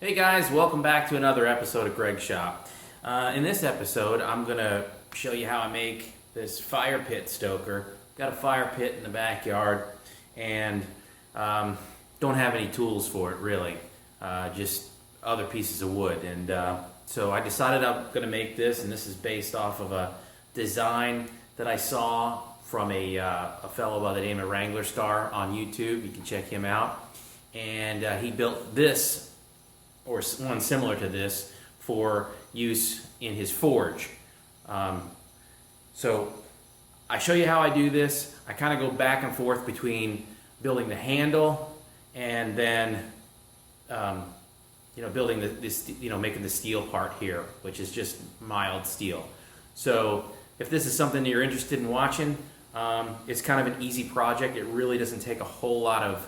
Hey guys, welcome back to another episode of Greg's Shop. In this episode, I'm going to show you how I make this fire pit stoker. Got a fire pit in the backyard and don't have any tools for it really, just other pieces of wood. And so I decided I'm going to make this, and this is based off of a design that I saw from a fellow by the name of Wranglerstar on YouTube. You can check him out. And he built this, or one similar to this, for use in his forge. So I show you how I do this. I kind of go back and forth between building the handle and then building this, making the steel part here, which is just mild steel. So if this is something that you're interested in watching, it's kind of an easy project. It really doesn't take a whole lot of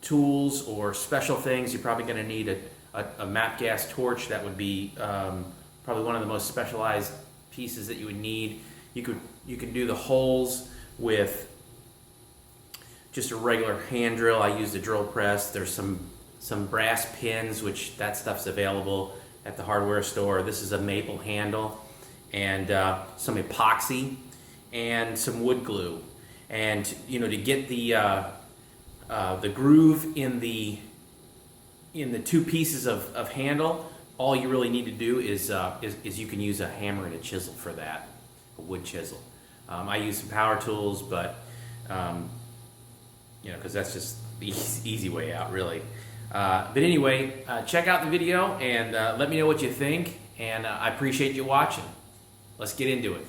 tools or special things. You're probably going to need a map gas torch. That would be probably one of the most specialized pieces that you would need. You can do the holes with just a regular hand drill. I used a drill press. There's some brass pins, which that stuff's available at the hardware store. This is a maple handle, and some epoxy and some wood glue. And to get the groove in the two pieces of handle, all you really need to do is you can use a hammer and a chisel for that, a wood chisel. I use some power tools, but because that's just the easy way out, really. But anyway, check out the video and let me know what you think, and I appreciate you watching. Let's get into it.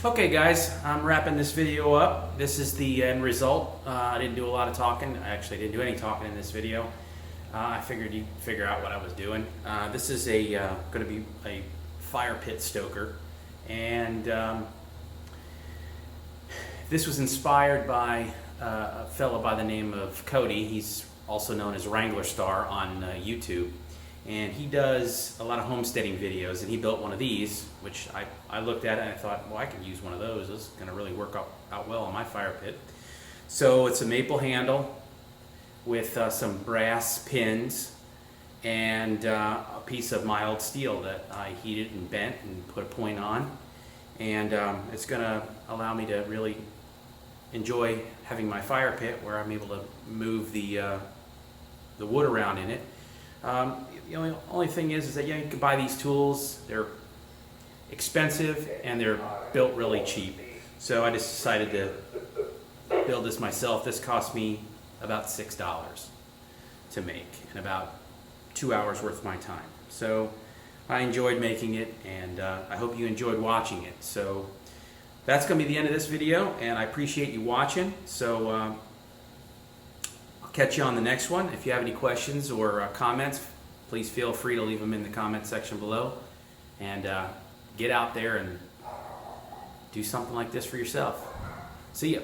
Okay guys, I'm wrapping this video up. This is the end result. I didn't do a lot of talking. I actually didn't do any talking in this video. I figured you'd figure out what I was doing. This is going to be a fire pit stoker, and this was inspired by a fellow by the name of Cody. He's also known as Wranglerstar on YouTube, and he does a lot of homesteading videos, and he built one of these, which I looked at it and I thought, well, I could use one of those. This is going to really work out well on my fire pit. So it's a maple handle with some brass pins and a piece of mild steel that I heated and bent and put a point on, and it's going to allow me to really enjoy having my fire pit where I'm able to move the wood around in it. The only thing is that yeah, you can buy these tools. They're expensive and they're built really cheap. So I just decided to build this myself. This cost me about $6 to make and about 2 hours worth of my time. So I enjoyed making it, and I hope you enjoyed watching it. So that's going to be the end of this video, and I appreciate you watching. So I'll catch you on the next one. If you have any questions or comments, please feel free to leave them in the comment section below, and get out there and do something like this for yourself. See ya.